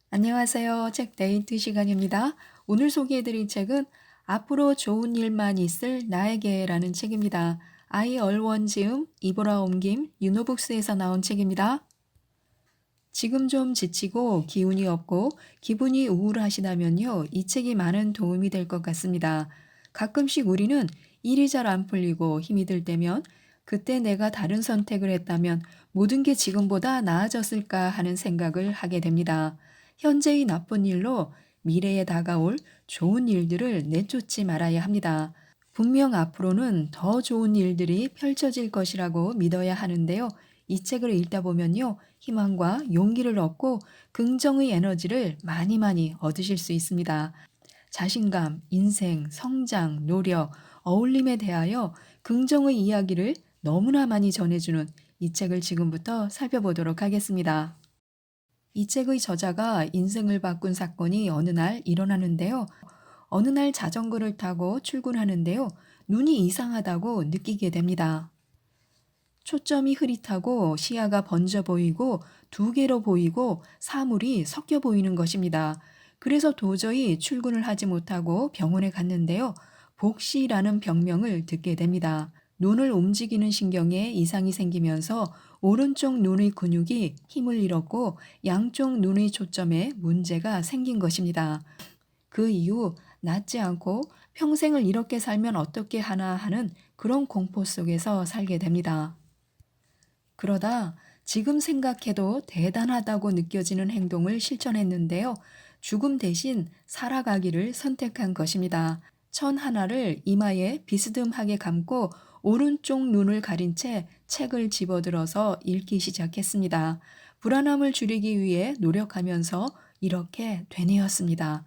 안녕하세요. 책 데이트 시간입니다. 오늘 소개해드릴 책은 앞으로 좋은 일만 있을 나에게라는 책입니다. 아이얼원 지음, 이보라 옮김, 유노북스에서 나온 책입니다. 지금 좀 지치고 기운이 없고 기분이 우울하시다면요, 이 책이 많은 도움이 될 것 같습니다. 가끔씩 우리는 일이 잘 안 풀리고 힘이 들 때면 그때 내가 다른 선택을 했다면 모든 게 지금보다 나아졌을까 하는 생각을 하게 됩니다. 현재의 나쁜 일로 미래에 다가올 좋은 일들을 내쫓지 말아야 합니다. 분명 앞으로는 더 좋은 일들이 펼쳐질 것이라고 믿어야 하는데요. 이 책을 읽다 보면요, 희망과 용기를 얻고 긍정의 에너지를 많이 얻으실 수 있습니다. 자신감, 인생, 성장, 노력, 어울림에 대하여 긍정의 이야기를 너무나 많이 전해주는 이 책을 지금부터 살펴보도록 하겠습니다. 이 책의 저자가 인생을 바꾼 사건이 어느 날 일어나는데요. 어느 날 자전거를 타고 출근하는데요. 눈이 이상하다고 느끼게 됩니다. 초점이 흐릿하고 시야가 번져 보이고 두 개로 보이고 사물이 섞여 보이는 것입니다. 그래서 도저히 출근을 하지 못하고 병원에 갔는데요. 복시라는 병명을 듣게 됩니다. 눈을 움직이는 신경에 이상이 생기면서 오른쪽 눈의 근육이 힘을 잃었고 양쪽 눈의 초점에 문제가 생긴 것입니다. 그 이후 낫지 않고 평생을 이렇게 살면 어떻게 하나 하는 그런 공포 속에서 살게 됩니다. 그러다 지금 생각해도 대단하다고 느껴지는 행동을 실천했는데요. 죽음 대신 살아가기를 선택한 것입니다. 천 하나를 이마에 비스듬하게 감고 오른쪽 눈을 가린 채 책을 집어들어서 읽기 시작했습니다. 불안함을 줄이기 위해 노력하면서 이렇게 되뇌었습니다.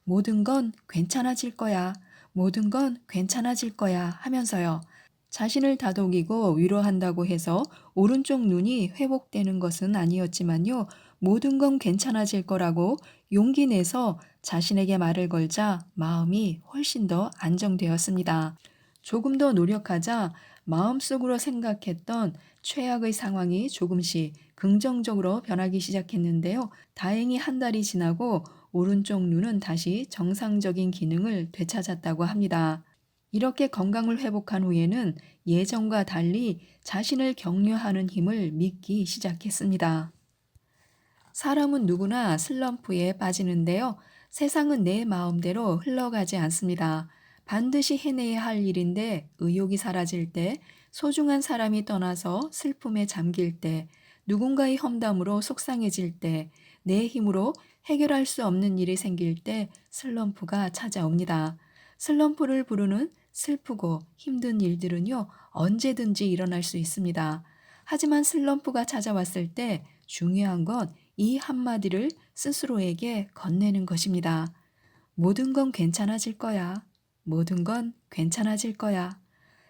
모든 건 괜찮아질 거야. 모든 건 괜찮아질 거야 하면서요. 자신을 다독이고 위로한다고 해서 오른쪽 눈이 회복되는 것은 아니었지만요. 모든 건 괜찮아질 거라고 용기 내서 자신에게 말을 걸자 마음이 훨씬 더 안정되었습니다. 조금 더 노력하자 마음속으로 생각했던 최악의 상황이 조금씩 긍정적으로 변하기 시작했는데요. 다행히 한 달이 지나고 오른쪽 눈은 다시 정상적인 기능을 되찾았다고 합니다. 이렇게 건강을 회복한 후에는 예전과 달리 자신을 격려하는 힘을 믿기 시작했습니다. 사람은 누구나 슬럼프에 빠지는데요. 세상은 내 마음대로 흘러가지 않습니다. 반드시 해내야 할 일인데 의욕이 사라질 때, 소중한 사람이 떠나서 슬픔에 잠길 때, 누군가의 험담으로 속상해질 때, 내 힘으로 해결할 수 없는 일이 생길 때 슬럼프가 찾아옵니다. 슬럼프를 부르는 슬프고 힘든 일들은요, 언제든지 일어날 수 있습니다. 하지만 슬럼프가 찾아왔을 때 중요한 건 이 한마디를 스스로에게 건네는 것입니다. 모든 건 괜찮아질 거야. 모든 건 괜찮아질 거야.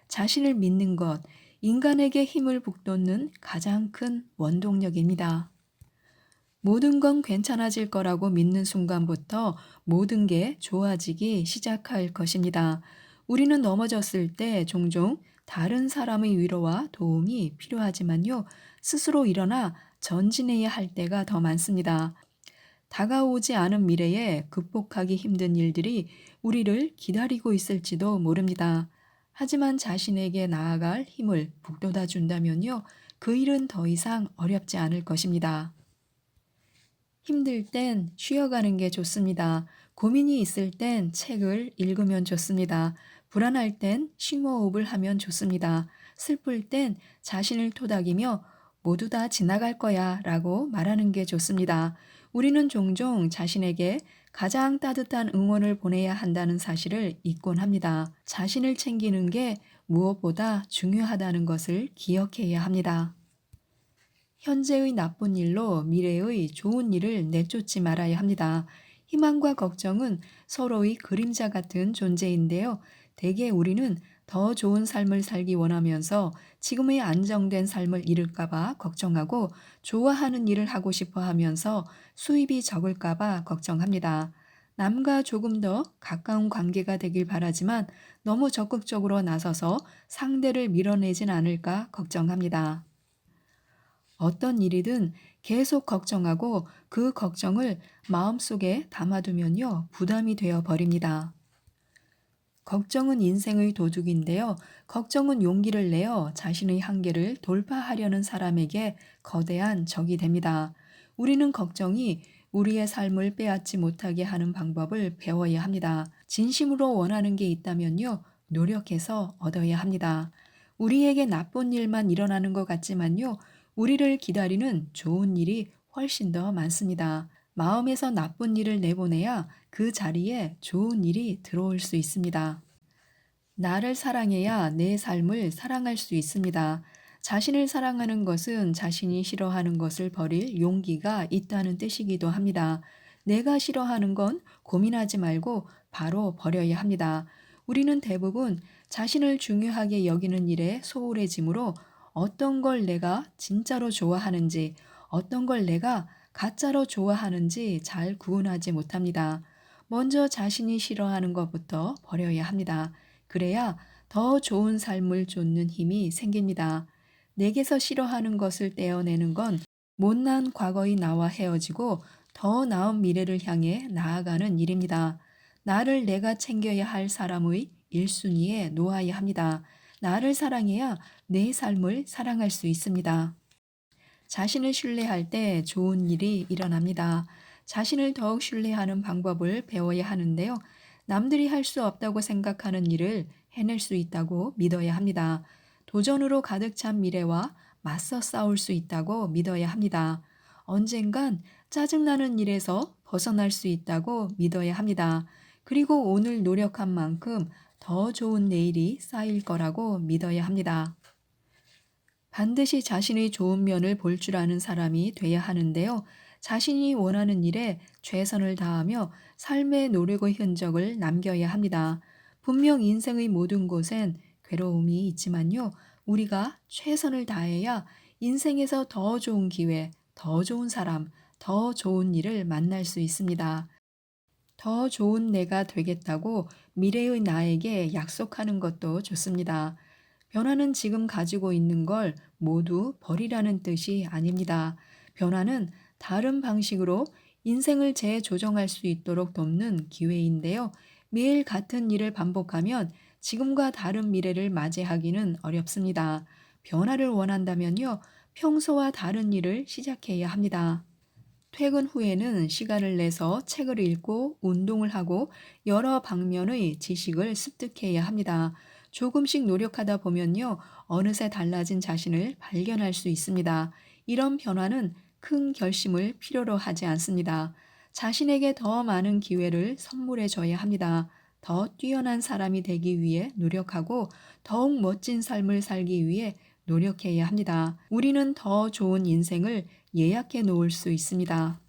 자신을 믿는 것, 인간에게 힘을 북돋는 가장 큰 원동력입니다. 모든 건 괜찮아질 거라고 믿는 순간부터 모든 게 좋아지기 시작할 것입니다. 우리는 넘어졌을 때 종종 다른 사람의 위로와 도움이 필요하지만요, 스스로 일어나 전진해야 할 때가 더 많습니다. 다가오지 않은 미래에 극복하기 힘든 일들이 우리를 기다리고 있을지도 모릅니다. 하지만 자신에게 나아갈 힘을 북돋아 준다면요, 그 일은 더 이상 어렵지 않을 것입니다. 힘들 땐 쉬어가는 게 좋습니다. 고민이 있을 땐 책을 읽으면 좋습니다. 불안할 땐 심호흡을 하면 좋습니다. 슬플 땐 자신을 토닥이며 모두 다 지나갈 거야 라고 말하는 게 좋습니다. 우리는 종종 자신에게 가장 따뜻한 응원을 보내야 한다는 사실을 잊곤 합니다. 자신을 챙기는 게 무엇보다 중요하다는 것을 기억해야 합니다. 현재의 나쁜 일로 미래의 좋은 일을 내쫓지 말아야 합니다. 희망과 걱정은 서로의 그림자 같은 존재인데요. 대개 우리는 더 좋은 삶을 살기 원하면서 지금의 안정된 삶을 잃을까봐 걱정하고 좋아하는 일을 하고 싶어 하면서 수입이 적을까봐 걱정합니다. 남과 조금 더 가까운 관계가 되길 바라지만 너무 적극적으로 나서서 상대를 밀어내진 않을까 걱정합니다. 어떤 일이든 계속 걱정하고 그 걱정을 마음속에 담아두면요, 부담이 되어 버립니다. 걱정은 인생의 도둑인데요. 걱정은 용기를 내어 자신의 한계를 돌파하려는 사람에게 거대한 적이 됩니다. 우리는 걱정이 우리의 삶을 빼앗지 못하게 하는 방법을 배워야 합니다. 진심으로 원하는 게 있다면요, 노력해서 얻어야 합니다. 우리에게 나쁜 일만 일어나는 것 같지만요, 우리를 기다리는 좋은 일이 훨씬 더 많습니다. 마음에서 나쁜 일을 내보내야 그 자리에 좋은 일이 들어올 수 있습니다. 나를 사랑해야 내 삶을 사랑할 수 있습니다. 자신을 사랑하는 것은 자신이 싫어하는 것을 버릴 용기가 있다는 뜻이기도 합니다. 내가 싫어하는 건 고민하지 말고 바로 버려야 합니다. 우리는 대부분 자신을 중요하게 여기는 일에 소홀해지므로 어떤 걸 내가 진짜로 좋아하는지, 어떤 걸 내가 가짜로 좋아하는지 잘 구분하지 못합니다. 먼저 자신이 싫어하는 것부터 버려야 합니다. 그래야 더 좋은 삶을 쫓는 힘이 생깁니다. 내게서 싫어하는 것을 떼어내는 건 못난 과거의 나와 헤어지고 더 나은 미래를 향해 나아가는 일입니다. 나를 내가 챙겨야 할 사람의 1순위에 놓아야 합니다. 나를 사랑해야 내 삶을 사랑할 수 있습니다. 자신을 신뢰할 때 좋은 일이 일어납니다. 자신을 더욱 신뢰하는 방법을 배워야 하는데요. 남들이 할 수 없다고 생각하는 일을 해낼 수 있다고 믿어야 합니다. 도전으로 가득 찬 미래와 맞서 싸울 수 있다고 믿어야 합니다. 언젠간 짜증나는 일에서 벗어날 수 있다고 믿어야 합니다. 그리고 오늘 노력한 만큼 더 좋은 내일이 쌓일 거라고 믿어야 합니다. 반드시 자신의 좋은 면을 볼 줄 아는 사람이 돼야 하는데요. 자신이 원하는 일에 최선을 다하며 삶의 노력의 흔적을 남겨야 합니다. 분명 인생의 모든 곳엔 괴로움이 있지만요. 우리가 최선을 다해야 인생에서 더 좋은 기회, 더 좋은 사람, 더 좋은 일을 만날 수 있습니다. 더 좋은 내가 되겠다고 미래의 나에게 약속하는 것도 좋습니다. 변화는 지금 가지고 있는 걸 모두 버리라는 뜻이 아닙니다. 변화는 다른 방식으로 인생을 재조정할 수 있도록 돕는 기회인데요. 매일 같은 일을 반복하면 지금과 다른 미래를 맞이하기는 어렵습니다. 변화를 원한다면요, 평소와 다른 일을 시작해야 합니다. 퇴근 후에는 시간을 내서 책을 읽고 운동을 하고 여러 방면의 지식을 습득해야 합니다. 조금씩 노력하다 보면요, 어느새 달라진 자신을 발견할 수 있습니다. 이런 변화는 큰 결심을 필요로 하지 않습니다. 자신에게 더 많은 기회를 선물해 줘야 합니다. 더 뛰어난 사람이 되기 위해 노력하고 더욱 멋진 삶을 살기 위해 노력해야 합니다. 우리는 더 좋은 인생을 예약해 놓을 수 있습니다.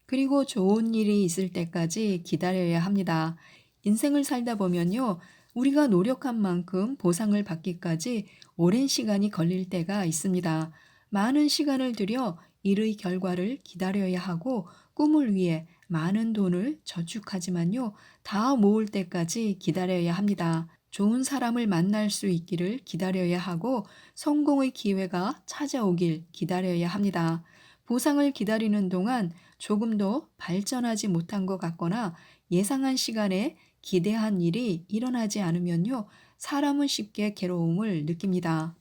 그리고 좋은 일이 있을 때까지 기다려야 합니다. 인생을 살다 보면요, 우리가 노력한 만큼 보상을 받기까지 오랜 시간이 걸릴 때가 있습니다. 많은 시간을 들여 일의 결과를 기다려야 하고 꿈을 위해 많은 돈을 저축하지만요, 다 모을 때까지 기다려야 합니다. 좋은 사람을 만날 수 있기를 기다려야 하고 성공의 기회가 찾아오길 기다려야 합니다. 보상을 기다리는 동안 조금도 발전하지 못한 것 같거나 예상한 시간에 기대한 일이 일어나지 않으면요, 사람은 쉽게 괴로움을 느낍니다.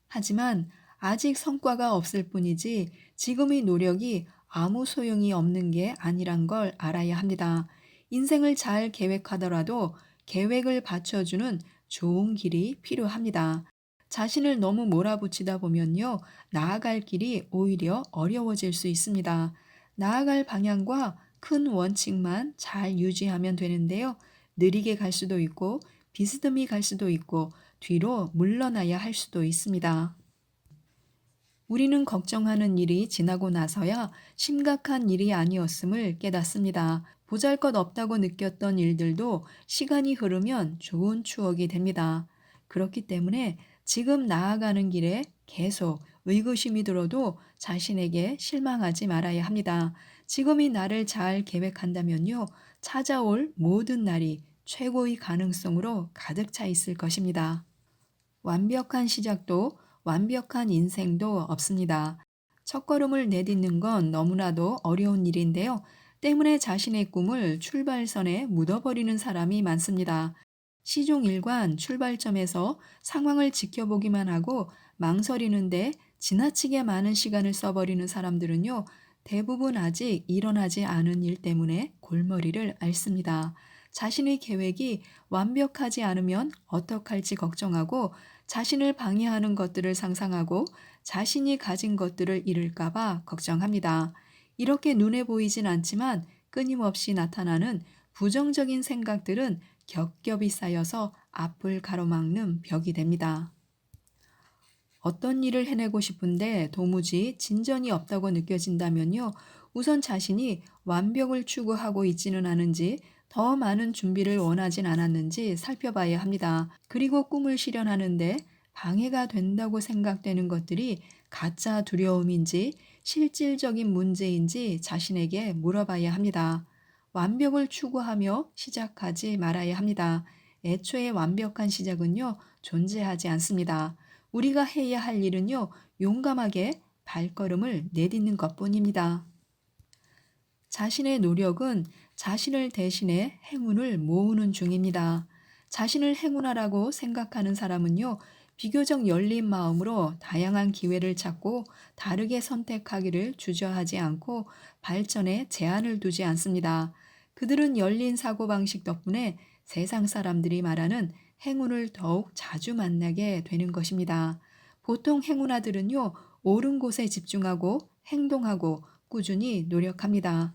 하지만 아직 성과가 없을 뿐이지 지금의 노력이 아무 소용이 없는 게 아니란 걸 알아야 합니다. 인생을 잘 계획하더라도 계획을 받쳐주는 좋은 길이 필요합니다. 자신을 너무 몰아붙이다 보면요, 나아갈 길이 오히려 어려워질 수 있습니다. 나아갈 방향과 큰 원칙만 잘 유지하면 되는데요. 느리게 갈 수도 있고, 비스듬히 갈 수도 있고, 뒤로 물러나야 할 수도 있습니다. 우리는 걱정하는 일이 지나고 나서야 심각한 일이 아니었음을 깨닫습니다. 보잘것 없다고 느꼈던 일들도 시간이 흐르면 좋은 추억이 됩니다. 그렇기 때문에 지금 나아가는 길에 계속 의구심이 들어도 자신에게 실망하지 말아야 합니다. 지금이 나를 잘 계획한다면요, 찾아올 모든 날이 최고의 가능성으로 가득 차 있을 것입니다. 완벽한 시작도 완벽한 인생도 없습니다. 첫걸음을 내딛는 건 너무나도 어려운 일인데요. 때문에 자신의 꿈을 출발선에 묻어버리는 사람이 많습니다. 시종일관 출발점에서 상황을 지켜보기만 하고 망설이는데 지나치게 많은 시간을 써버리는 사람들은요, 대부분 아직 일어나지 않은 일 때문에 골머리를 앓습니다. 자신의 계획이 완벽하지 않으면 어떡할지 걱정하고 자신을 방해하는 것들을 상상하고 자신이 가진 것들을 잃을까봐 걱정합니다. 이렇게 눈에 보이진 않지만 끊임없이 나타나는 부정적인 생각들은 겹겹이 쌓여서 앞을 가로막는 벽이 됩니다. 어떤 일을 해내고 싶은데 도무지 진전이 없다고 느껴진다면요, 우선 자신이 완벽을 추구하고 있지는 않은지, 더 많은 준비를 원하진 않았는지 살펴봐야 합니다. 그리고 꿈을 실현하는데 방해가 된다고 생각되는 것들이 가짜 두려움인지 실질적인 문제인지 자신에게 물어봐야 합니다. 완벽을 추구하며 시작하지 말아야 합니다. 애초에 완벽한 시작은요, 존재하지 않습니다. 우리가 해야 할 일은요, 용감하게 발걸음을 내딛는 것뿐입니다. 자신의 노력은 자신을 대신해 행운을 모으는 중입니다. 자신을 행운아라고 생각하는 사람은요, 비교적 열린 마음으로 다양한 기회를 찾고 다르게 선택하기를 주저하지 않고 발전에 제한을 두지 않습니다. 그들은 열린 사고방식 덕분에 세상 사람들이 말하는 행운을 더욱 자주 만나게 되는 것입니다. 보통 행운아들은요, 옳은 곳에 집중하고 행동하고 꾸준히 노력합니다.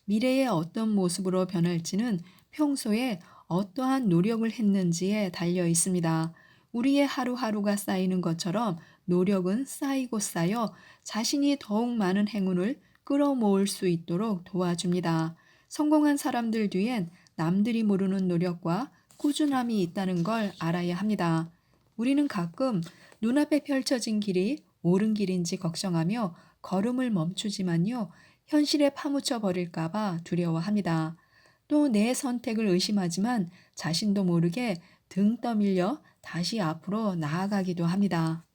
미래의 어떤 모습으로 변할지는 평소에 어떠한 노력을 했는지에 달려 있습니다. 우리의 하루하루가 쌓이는 것처럼 노력은 쌓이고 쌓여 자신이 더욱 많은 행운을 끌어모을 수 있도록 도와줍니다. 성공한 사람들 뒤엔 남들이 모르는 노력과 꾸준함이 있다는 걸 알아야 합니다. 우리는 가끔 눈앞에 펼쳐진 길이 옳은 길인지 걱정하며 걸음을 멈추지만요, 현실에 파묻혀 버릴까봐 두려워합니다. 또 내 선택을 의심하지만 자신도 모르게 등 떠밀려 다시 앞으로 나아가기도 합니다.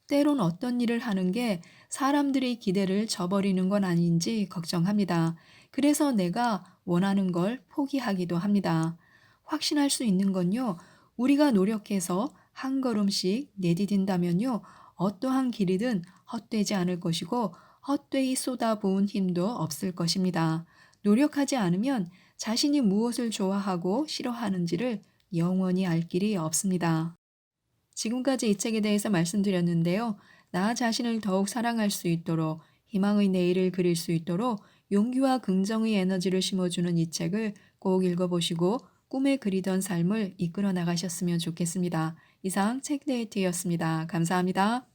때론 어떤 일을 하는 게 사람들의 기대를 저버리는 건 아닌지 걱정합니다. 그래서 내가 원하는 걸 포기하기도 합니다. 확신할 수 있는 건요, 우리가 노력해서 한 걸음씩 내디딘다면요, 어떠한 길이든 헛되지 않을 것이고 헛되이 쏟아부은 힘도 없을 것입니다. 노력하지 않으면 자신이 무엇을 좋아하고 싫어하는지를 영원히 알 길이 없습니다. 지금까지 이 책에 대해서 말씀드렸는데요. 나 자신을 더욱 사랑할 수 있도록, 희망의 내일을 그릴 수 있도록 용기와 긍정의 에너지를 심어주는 이 책을 꼭 읽어보시고 꿈에 그리던 삶을 이끌어 나가셨으면 좋겠습니다. 이상 책데이트였습니다. 감사합니다.